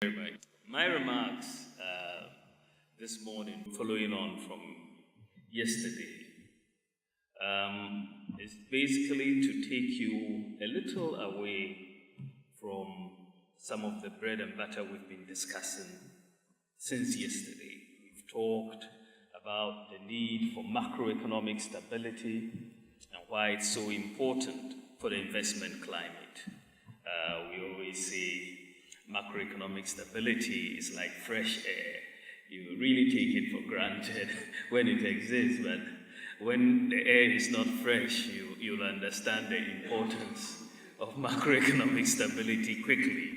Very much. My remarks this morning, following on from yesterday, is basically to take you a little away from some of the bread and butter we've been discussing since yesterday. We've talked about the need for macroeconomic stability and why it's so important for the investment climate. We always say macroeconomic stability is like fresh air. You really take it for granted when it exists, but when the air is not fresh, you'll understand the importance of macroeconomic stability quickly.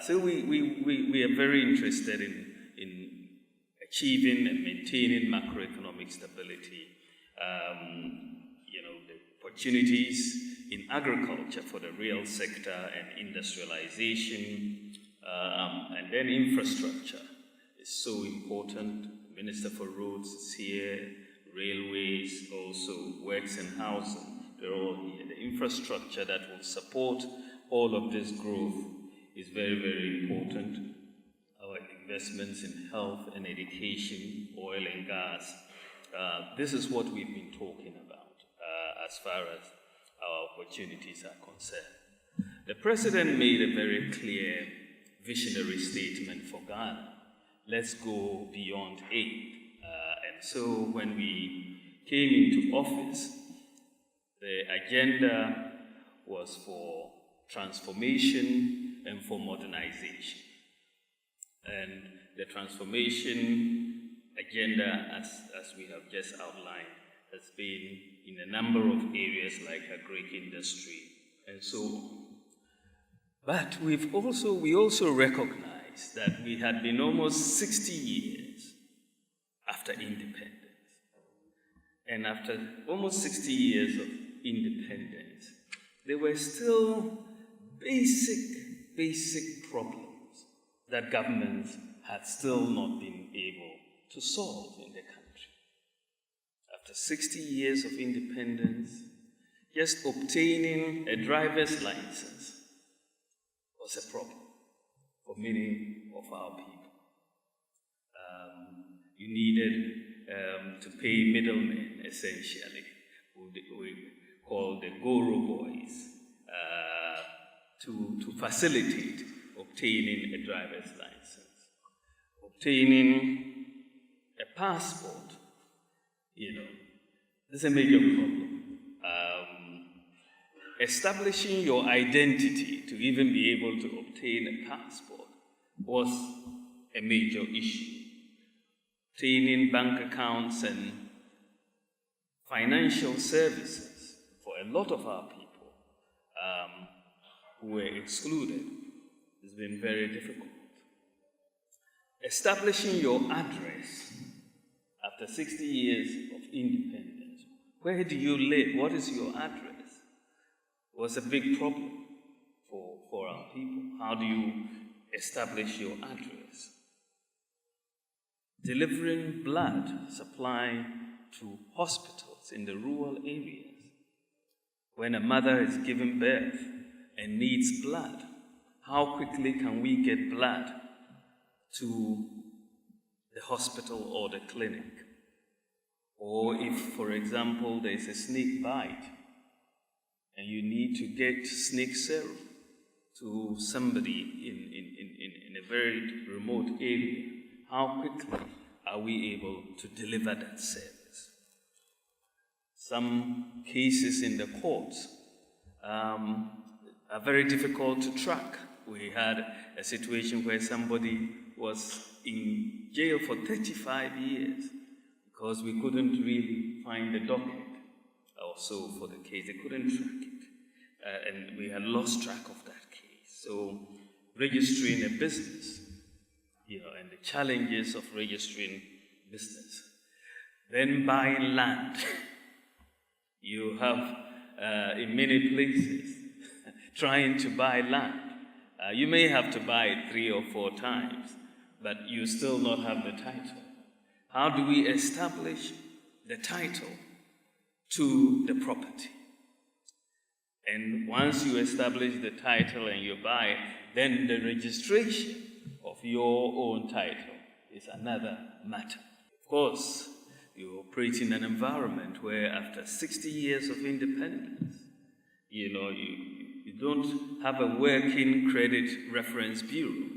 So we are very interested in achieving and maintaining macroeconomic stability. The opportunities in agriculture for the real sector and industrialization, and then infrastructure is so important. Minister for Roads is here, railways, also works and housing, they're all here. The infrastructure that will support all of this growth is very, very important. Our investments in health and education, oil and gas, this is what we've been talking about as far as our opportunities are concerned. The President made a very clear visionary statement for Ghana. Let's go beyond aid. And so when we came into office, the agenda was for transformation and for modernization. And the transformation agenda, as we have just outlined, has been in a number of areas like agric industry and so on. But we also recognize that we had been almost 60 years after independence. And after almost 60 years of independence, there were still basic problems that governments had still not been able to solve in the country. After 60 years of independence, just obtaining a driver's license was a problem for many of our people. You needed to pay middlemen, essentially, who we call the Goro boys, to facilitate obtaining a driver's license. Obtaining a passport, this is a major problem. Establishing your identity to even be able to obtain a passport was a major issue. Obtaining bank accounts and financial services for a lot of our people who were excluded has been very difficult. Establishing your address after 60 years of independence. Where do you live? What is your address? Was a big problem for our people. How do you establish your address? Delivering blood supply to hospitals in the rural areas. When a mother is giving birth and needs blood, how quickly can we get blood to the hospital or the clinic? Or if, for example, there is a snake bite and you need to get snake serum to somebody in a very remote area, how quickly are we able to deliver that service? Some cases in the courts are very difficult to track. We had a situation where somebody was in jail for 35 years because we couldn't really find the docket or so for the case. They couldn't track it. And we had lost track of that case. So registering a business, and the challenges of registering business. Then buying land. You have, in many places, trying to buy land. You may have to buy it 3 or 4 times, but you still not have the title. How do we establish the title to the property? And once you establish the title and you buy, Then the registration of your own title is another matter. Of course, you operate in an environment where after 60 years of independence, you don't have a working credit reference bureau.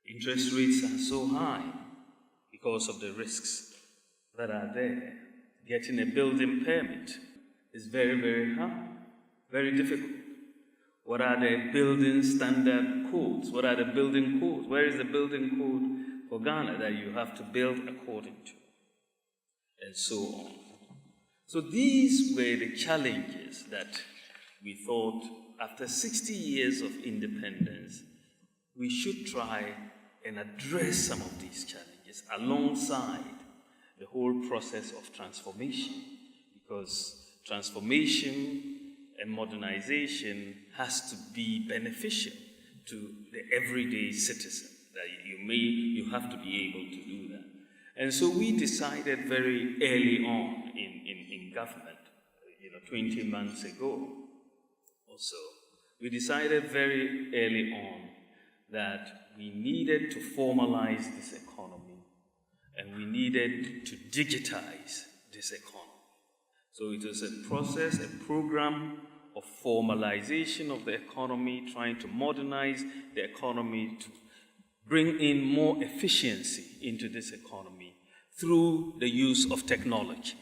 Interest rates are so high because of the risks that are there. Getting a building permit is very, very hard, very difficult. What are the building standard codes? What are the building codes? Where is the building code for Ghana that you have to build according to? And so on. So these were the challenges that we thought after 60 years of independence, we should try and address some of these challenges alongside the whole process of transformation, because transformation and modernization has to be beneficial to the everyday citizen, that you have to be able to do that. And so we decided very early on in government, 20 months ago or so, we decided very early on that we needed to formalize this economy and we needed to digitize this economy. So it was a process, a program of formalization of the economy, trying to modernize the economy to bring in more efficiency into this economy through the use of technology,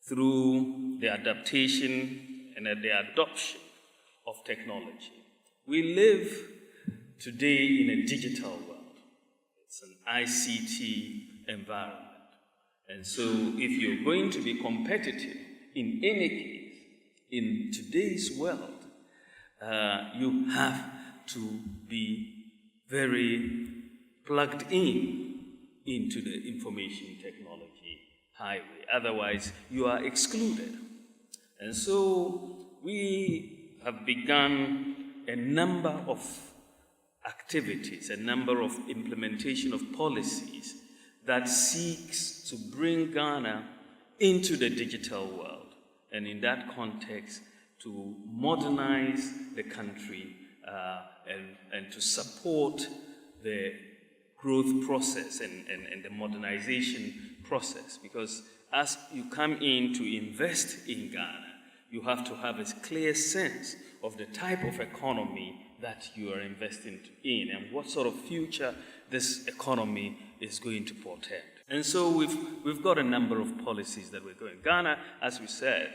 through the adaptation and the adoption of technology. We live today in a digital world. It's an ICT environment. And so if you're going to be competitive in any case, in today's world, you have to be very plugged into the information technology highway. Otherwise, you are excluded. And so we have begun a number of activities, a number of implementation of policies that seeks to bring Ghana into the digital world. And in that context, to modernize the country and to support the growth process and the modernization process. Because as you come in to invest in Ghana, you have to have a clear sense of the type of economy that you are investing in and what sort of future this economy is going to portend. And so we've got a number of policies that we're going. Ghana, as we said,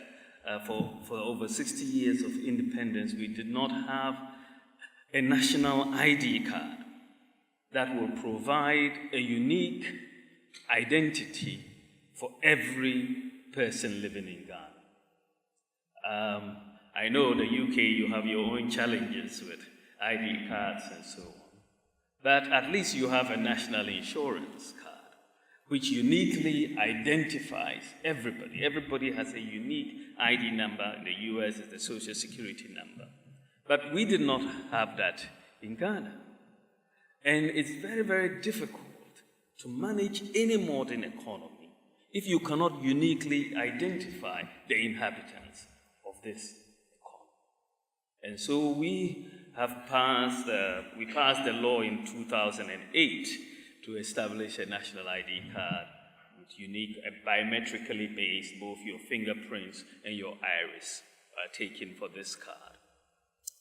for over 60 years of independence, we did not have a national ID card that will provide a unique identity for every person living in Ghana. I know the UK, you have your own challenges with ID cards and so on. But at least you have a national insurance card, which uniquely identifies everybody. Everybody has a unique ID number. In the US, it's the Social Security number. But we did not have that in Ghana. And it's very, very difficult to manage any modern economy if you cannot uniquely identify the inhabitants of this economy. And so we have passed the law in 2008 to establish a national ID card with unique, biometrically based, both your fingerprints and your iris are taken for this card.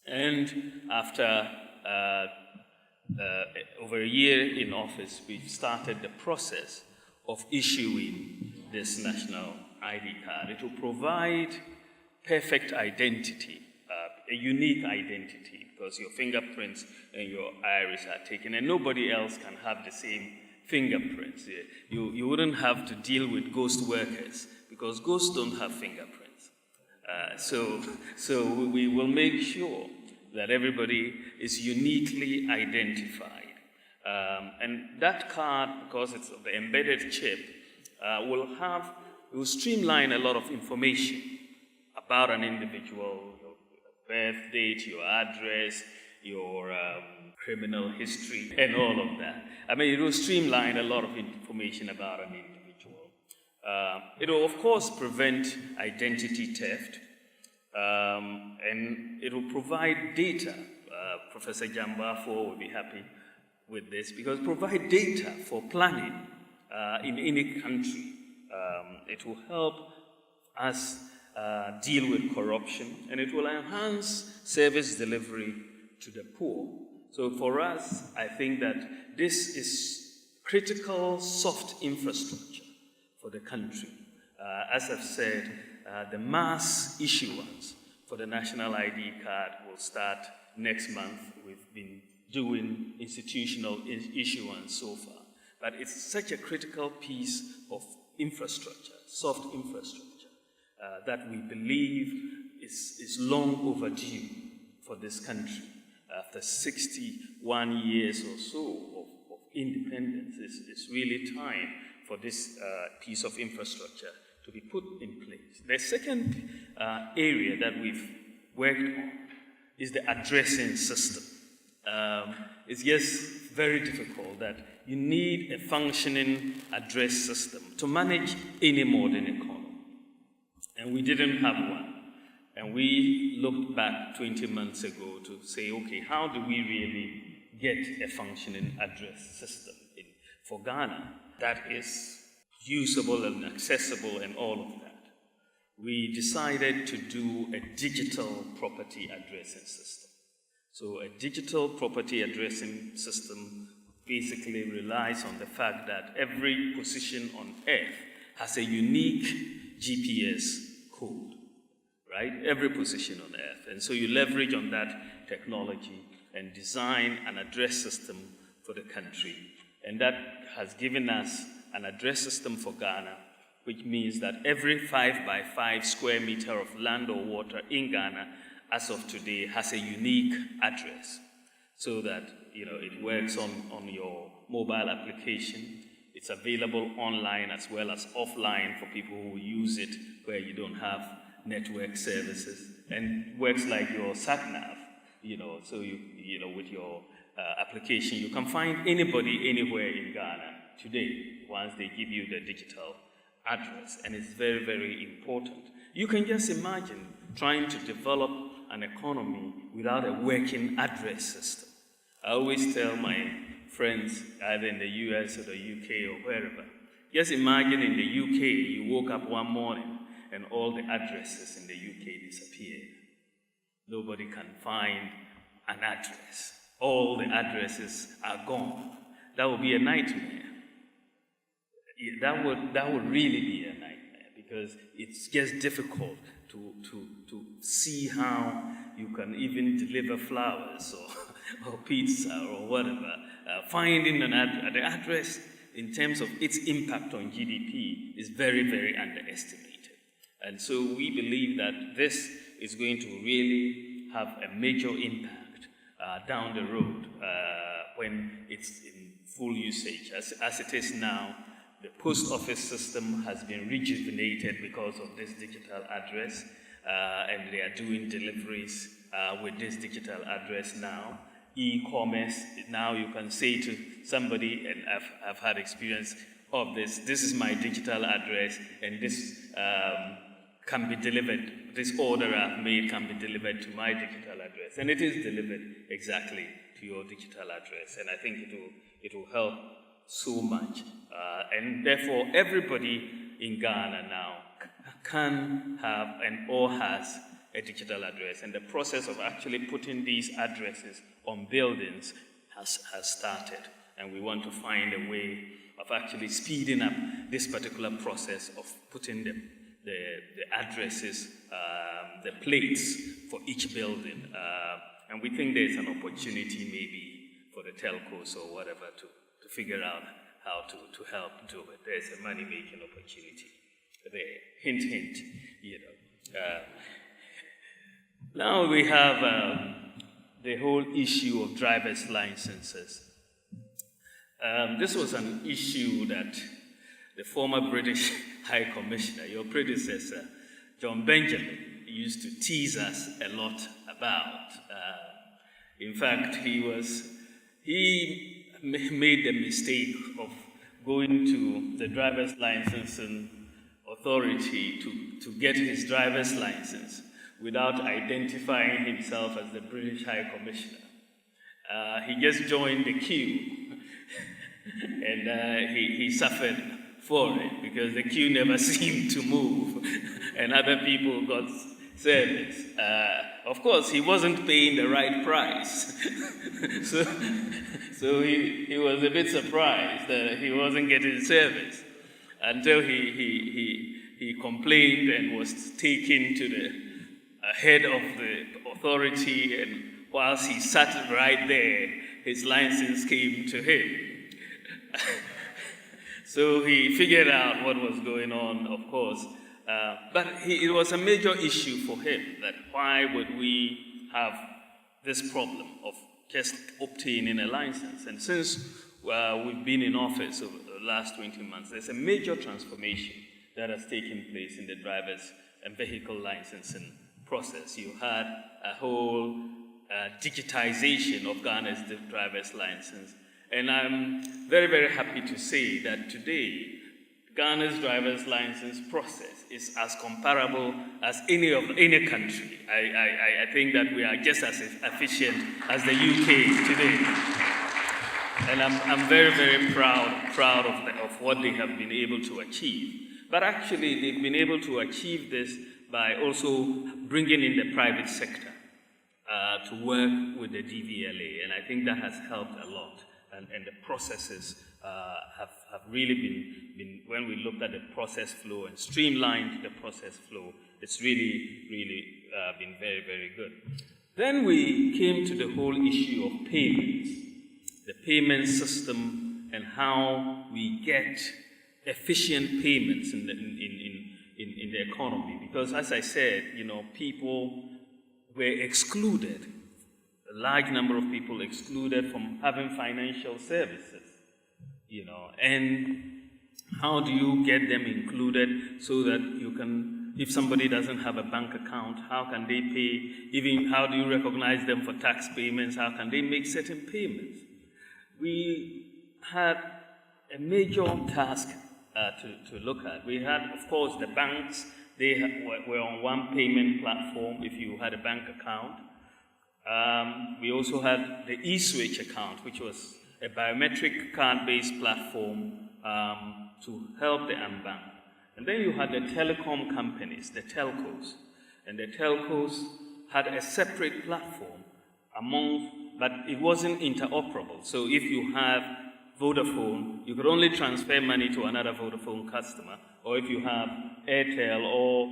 And after over a year in office, we've started the process of issuing this national ID card. It will provide perfect identity, a unique identity, because your fingerprints and your iris are taken, and nobody else can have the same fingerprints. You wouldn't have to deal with ghost workers, because ghosts don't have fingerprints. So we will make sure that everybody is uniquely identified. And that card, because it's the embedded chip, will streamline a lot of information about an individual, your birth date, your address, your criminal history, and all of that. I mean, it will streamline a lot of information about an individual. It will, of course, prevent identity theft, and it will provide data Professor Jambafo will be happy with this, because provide data for planning in any country. It will help us deal with corruption, and it will enhance service delivery to the poor. So for us, I think that this is critical soft infrastructure for the country. As I've said, the mass issuance for the national ID card will start next month. We've been doing institutional issuance so far. But it's such a critical piece of infrastructure, soft infrastructure, that we believe is long overdue for this country. After 61 years or so of independence, it's really time for this piece of infrastructure to be put in place. The second area that we've worked on is the addressing system. It's just very difficult that you need a functioning address system to manage any modern economy. And we didn't have one. And we looked back 20 months ago to say, okay, how do we really get a functioning address system for Ghana that is usable and accessible and all of that? We decided to do a digital property addressing system. So a digital property addressing system basically relies on the fact that every position on Earth has a unique GPS code, right? Every position on Earth. And so you leverage on that technology and design an address system for the country. And that has given us an address system for Ghana, which means that every 5 by 5 square meter of land or water in Ghana, as of today, has a unique address, so that it works on your mobile application. It's available online as well as offline for people who use it where you don't have network services, and works like your sat-nav, so with your application, you can find anybody anywhere in Ghana today once they give you the digital address, and it's very, very important. You can just imagine trying to develop an economy without a working address system. I always tell my friends, either in the US or the UK or wherever, just imagine in the UK, you woke up one morning and all the addresses in the UK disappeared. Nobody can find an address. All the addresses are gone. That would be a nightmare. That would really be a nightmare, because it's just difficult to see how you can even deliver flowers or pizza or whatever. Finding the address in terms of its impact on GDP is very, very underestimated. And so we believe that this is going to really have a major impact down the road when it's in full usage. As it is now, the post office system has been rejuvenated because of this digital address, and they are doing deliveries with this digital address now. E-commerce, now you can say to somebody, and I've had experience of this is my digital address, and this can be delivered, this order I've made can be delivered to my digital address, and it is delivered exactly to your digital address, and I think it will help so much, and therefore everybody in Ghana now can have or has a digital address, and the process of actually putting these addresses on buildings has started, and we want to find a way of actually speeding up this particular process of putting the addresses, the plates for each building, and we think there's an opportunity maybe for the telcos or whatever to figure out how to help do it. There's a money-making opportunity there. Hint, hint, Now we have the whole issue of driver's licenses. This was an issue that the former British High Commissioner, your predecessor, John Benjamin, used to tease us a lot about. In fact, he made the mistake of going to the driver's licensing authority to get his driver's license without identifying himself as the British High Commissioner. He just joined the queue, and he suffered for it because the queue never seemed to move, and other people got service. Of course, he wasn't paying the right price, so he was a bit surprised that he wasn't getting service until he complained and was taken to the head of the authority, and whilst he sat right there, his license came to him. So he figured out what was going on, of course. But it was a major issue for him, that why would we have this problem of just obtaining a license? And since we've been in office over the last 20 months, there's a major transformation that has taken place in the driver's and vehicle licensing process. You had a whole digitization of Ghana's driver's license. And I'm very, very happy to say that today, Ghana's driver's license process is as comparable as any country. I think that we are just as efficient as the UK today. And I'm very, very proud of what they have been able to achieve. But actually, they've been able to achieve this by also bringing in the private sector to work with the DVLA, and I think that has helped a lot. And the processes have really been, when we looked at the process flow and streamlined the process flow, it's really been very, very good. Then we came to the whole issue of payments, the payment system, and how we get efficient payments in the economy. Because as I said, people were excluded. A large number of people excluded from having financial services, and how do you get them included so that you can, if somebody doesn't have a bank account, how can they pay? Even how do you recognize them for tax payments? How can they make certain payments? We had a major task to look at. We had, of course, the banks. They were on one payment platform if you had a bank account. We also had the eSwitch account, which was a biometric card-based platform to help the unbanked. And then you had the telecom companies, the telcos. And the telcos had a separate platform but it wasn't interoperable. So if you have Vodafone, you could only transfer money to another Vodafone customer, or if you have Airtel or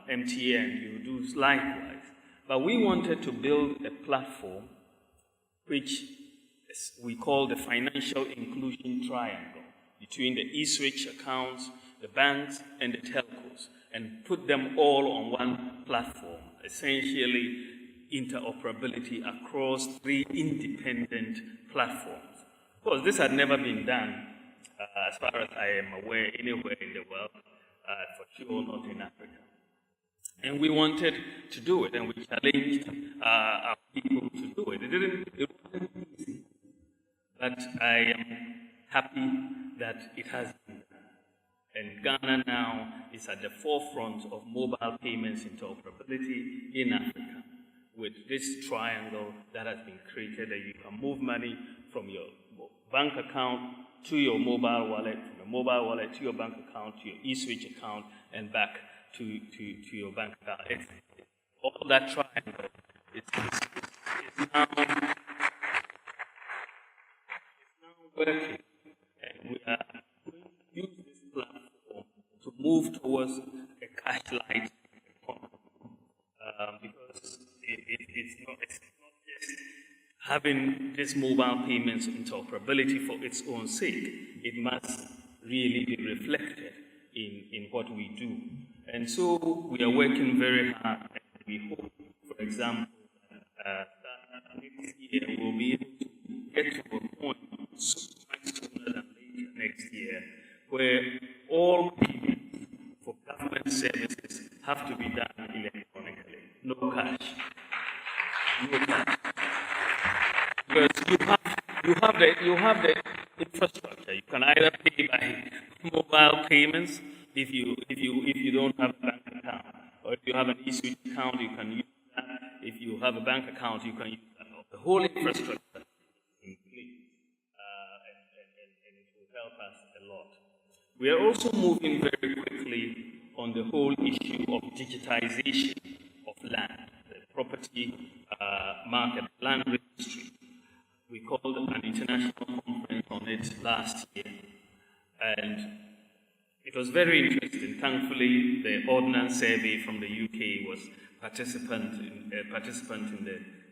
MTN, you do likewise. But we wanted to build a platform which we call the financial inclusion triangle between the eSwitch accounts, the banks, and the telcos, and put them all on one platform, essentially interoperability across 3 independent platforms. Of course, this had never been done, as far as I am aware, anywhere in the world, for sure not in Africa. And we wanted to do it, and we challenged our people to do it. It wasn't easy, but I am happy that it has been done. And Ghana now is at the forefront of mobile payments interoperability in Africa, with this triangle that has been created, that you can move money from your bank account to your mobile wallet, from your mobile wallet to your bank account, to your eSwitch account, and back to your bank account. All that triangle is now working, and we are going to use this platform to move towards a cash-light economy, because it's not just having this mobile payments interoperability for its own sake. It must really be reflected in what we do. And so we are working very hard, and we hope, for example, that next year we'll be able to get to a point much sooner than later next year, where all payments for government services have to be done electronically, no cash. No cash. Because you have the infrastructure. You can either pay by mobile payments if you don't have a bank account, or if you have an eSwitch account, you can use that. If you have a bank account, you can use that. The whole infrastructure will help us a lot. We are also moving very quickly on the whole issue of digitization of land, the property market, land registry. We called an international conference on it last year, and it was very interesting. Thankfully, the Ordnance Survey from the UK was participant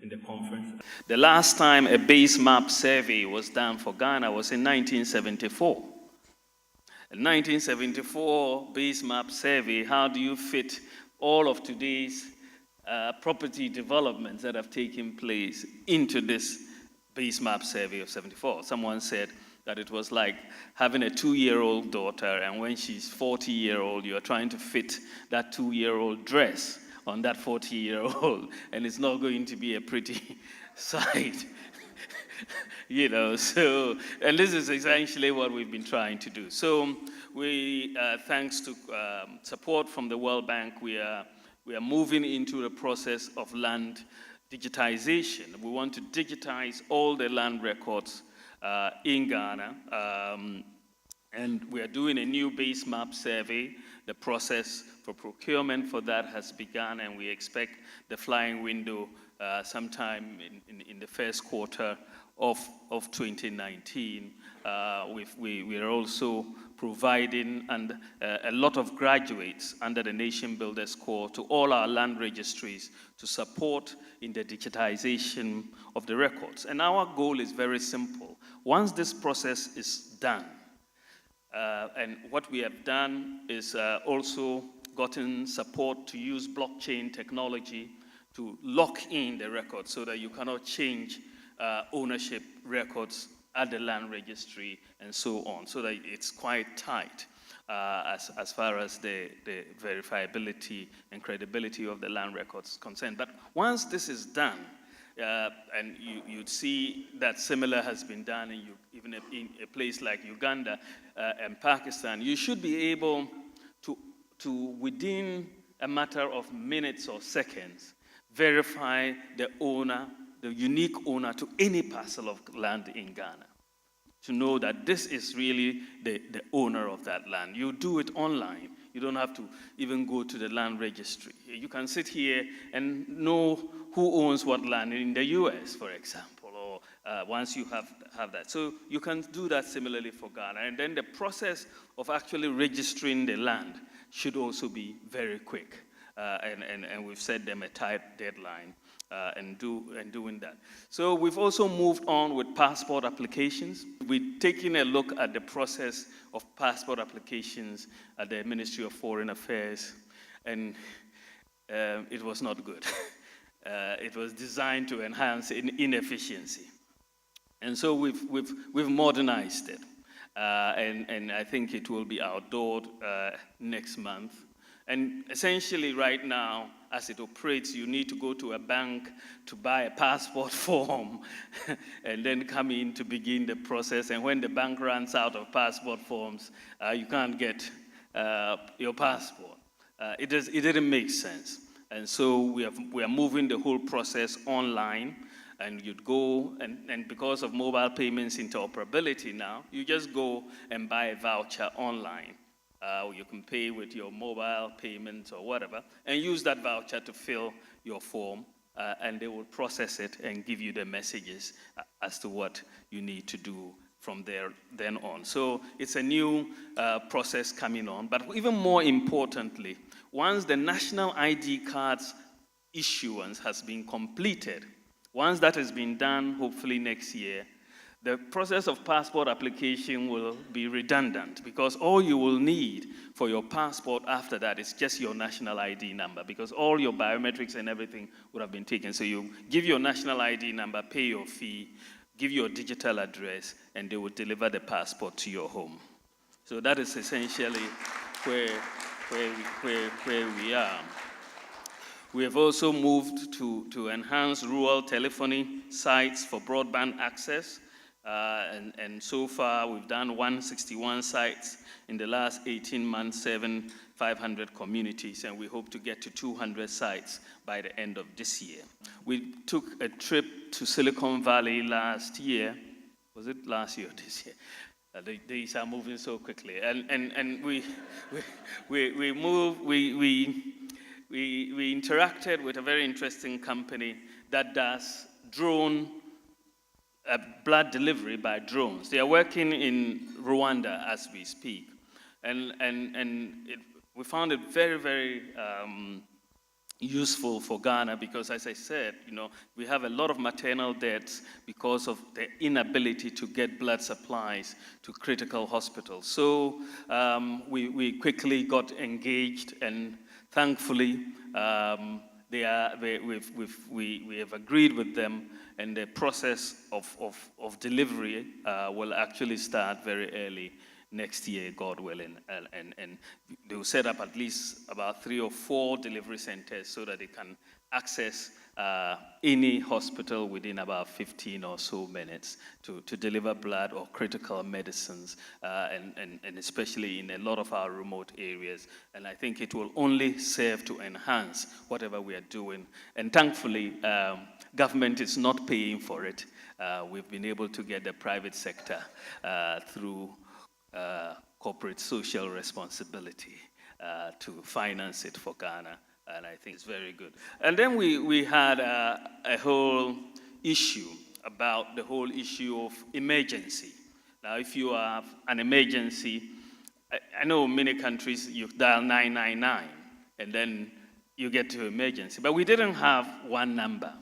in the conference. The last time a base map survey was done for Ghana was in 1974. In 1974 base map survey, how do you fit all of today's property developments that have taken place into this base map survey of 74? Someone said that it was like having a 2-year-old daughter, and when she's 40-year-old, you're trying to fit that 2-year-old dress on that 40-year-old, and it's not going to be a pretty sight. You know, so, and this is essentially what we've been trying to do. So we, thanks to support from the World Bank, we are moving into the process of land digitization. We want to digitize all the land records in Ghana, and we are doing a new base map survey. The process for procurement for that has begun, and we expect the flying window sometime in the first quarter of 2019. We are also providing a lot of graduates under the Nation Builders Corps to all our land registries to support in the digitization of the records. And our goal is very simple. Once this process is done, and what we have done is also gotten support to use blockchain technology to lock in the records so that you cannot change ownership records at the land registry and so on, so that it's quite tight as far as the verifiability and credibility of the land records is concerned. But once this is done, and you'd see that similar has been done even in a place like Uganda and Pakistan, you should be able to within a matter of minutes or seconds, verify the owner, the unique owner to any parcel of land in Ghana, to know that this is really the owner of that land. You do it online. You don't have to even go to the land registry. You can sit here and know who owns what land in the US, for example, or once you have that. So you can do that similarly for Ghana. And then the process of actually registering the land should also be very quick. And we've set them a tight deadline and doing that. So we've also moved on with passport applications. We're taking a look at the process of passport applications at the Ministry of Foreign Affairs, and it was not good. It was designed to enhance inefficiency. And so we've modernized it. And I think it will be outdoored next month. And essentially right now, as it operates, you need to go to a bank to buy a passport form and then come in to begin the process. And when the bank runs out of passport forms, you can't get your passport. It didn't make sense. And so we are moving the whole process online. And you'd go, and because of mobile payments interoperability now, you just go and buy a voucher online. You can pay with your mobile payments or whatever, and use that voucher to fill your form, and they will process it and give you the messages as to what you need to do from there then on. So it's a new process coming on. But even more importantly, once the national ID cards issuance has been completed, once that has been done, hopefully next year, the process of passport application will be redundant, because all you will need for your passport after that is just your national ID number, because all your biometrics and everything would have been taken. So you give your national ID number, pay your fee, give your digital address, and they will deliver the passport to your home. So that is essentially where we are. We have also moved to enhance rural telephony sites for broadband access. And so far, we've done 161 sites in the last 18 months, 500 communities, and we hope to get to 200 sites by the end of this year. We took a trip to Silicon Valley last year. Was it last year or this year? The days are moving so quickly, and we interacted with a very interesting company that does drone blood delivery by drones. They are working in Rwanda as we speak, and we found it very, very useful for Ghana because, as I said, we have a lot of maternal deaths because of the inability to get blood supplies to critical hospitals. So we quickly got engaged, and thankfully we have agreed with them, and the process of delivery will actually start very early next year, God willing, and they will set up at least about 3 or 4 delivery centers so that they can access any hospital within about 15 or so minutes to deliver blood or critical medicines, and especially in a lot of our remote areas. And I think it will only serve to enhance whatever we are doing. And thankfully, government is not paying for it. We've been able to get the private sector through corporate social responsibility to finance it for Ghana, and I think it's very good. And then we had a whole issue about the whole issue of emergency. Now, if you have an emergency, I know many countries you dial 999 and then you get to emergency, but we didn't have one number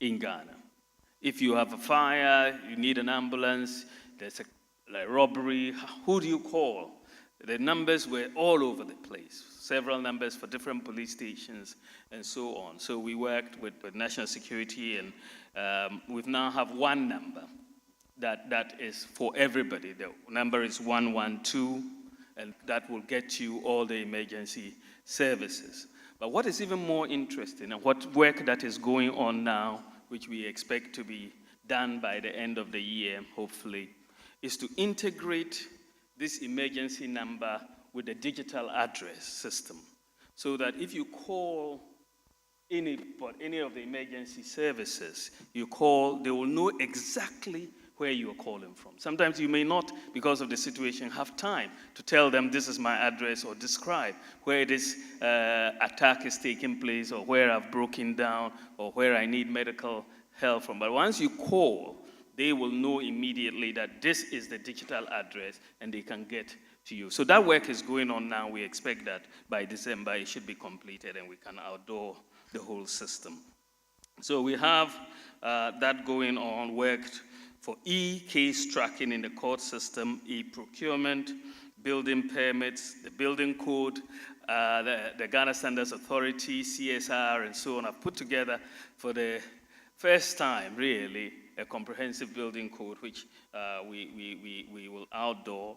in Ghana. If you have a fire, you need an ambulance, there's a robbery, who do you call? The numbers were all over the place, several numbers for different police stations and so on. So we worked with national security, and we now have one number that is for everybody. The number is 112, and that will get you all the emergency services. But what is even more interesting, and what work that is going on now, which we expect to be done by the end of the year, hopefully, is to integrate this emergency number with the digital address system, so that if you call any of the emergency services, you call, they will know exactly where you're calling from. Sometimes you may not, because of the situation, have time to tell them this is my address or describe where this attack is taking place or where I've broken down or where I need medical help from. But once you call, they will know immediately that this is the digital address and they can get to you. So that work is going on now. We expect that by December it should be completed and we can outdoor the whole system. So we have that going on, worked for e-case tracking in the court system, e-procurement, building permits, the building code, the Ghana Standards Authority, CSR, and so on. I've put together for the first time, really, a comprehensive building code, which we will outdoor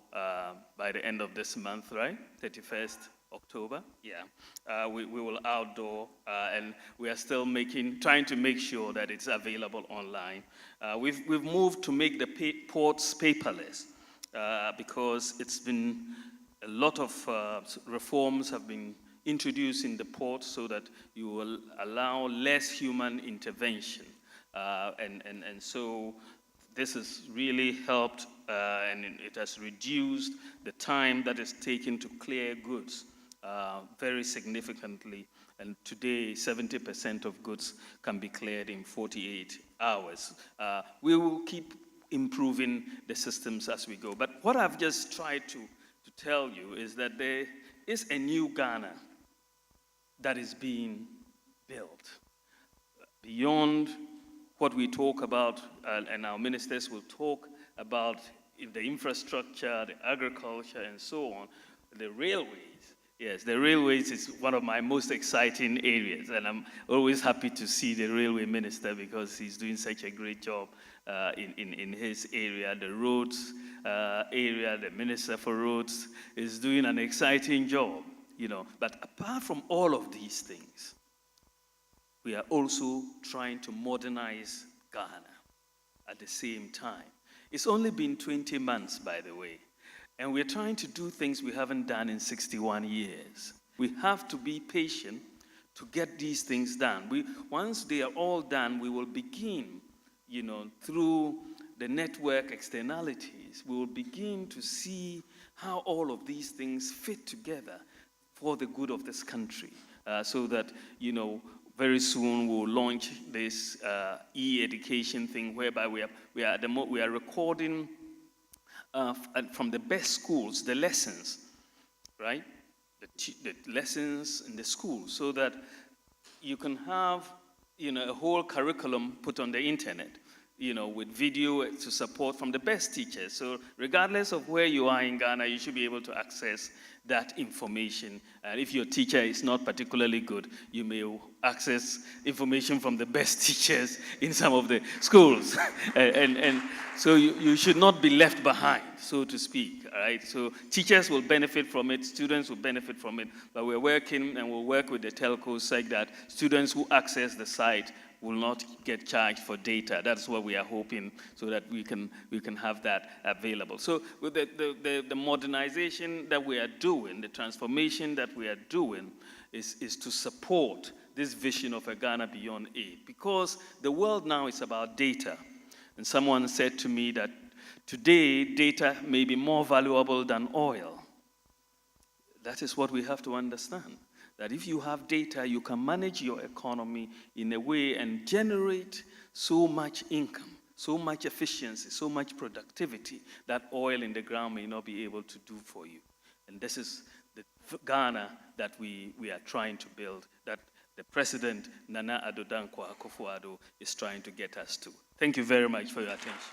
by the end of this month, right? 31st October, yeah. We will outdoor, and we are still trying to make sure that it's available online. We've moved to make the ports paperless because it's been a lot of reforms have been introduced in the ports so that you will allow less human intervention. And so this has really helped, and it has reduced the time that is taken to clear goods very significantly. And today, 70% of goods can be cleared in 48 hours. We will keep improving the systems as we go. But what I've just tried to tell you is that there is a new Ghana that is being built. Beyond what we talk about, and our ministers will talk about the infrastructure, the agriculture, and so on, the railways. Yes, the railways is one of my most exciting areas, and I'm always happy to see the railway minister because he's doing such a great job in his area. The roads area, the minister for roads is doing an exciting job, But apart from all of these things, we are also trying to modernize Ghana at the same time. It's only been 20 months, by the way, and we're trying to do things we haven't done in 61 years. We have to be patient to get these things done. Once they are all done, we will begin, through the network externalities, we will begin to see how all of these things fit together for the good of this country, so that, very soon we'll launch this e-education thing whereby we are recording from the best schools the lessons, right? The lessons in the school, so that you can have a whole curriculum put on the internet, with video to support from the best teachers. So regardless of where you are in Ghana, you should be able to access that information. And if your teacher is not particularly good, you may access information from the best teachers in some of the schools. and so you should not be left behind, so to speak, all right? So teachers will benefit from it, students will benefit from it, but we're working and we'll work with the telcos such that students who access the site will not get charged for data. That's what we are hoping, so that we can have that available. So with the modernization that we are doing, the transformation that we are doing, is to support this vision of a Ghana beyond aid, because the world now is about data. And someone said to me that today data may be more valuable than oil. That is what we have to understand. That if you have data, you can manage your economy in a way and generate so much income, so much efficiency, so much productivity that oil in the ground may not be able to do for you. And this is the Ghana that we are trying to build, that the President, Nana Addo Dankwa Akufo-Addo, is trying to get us to. Thank you very much for your attention.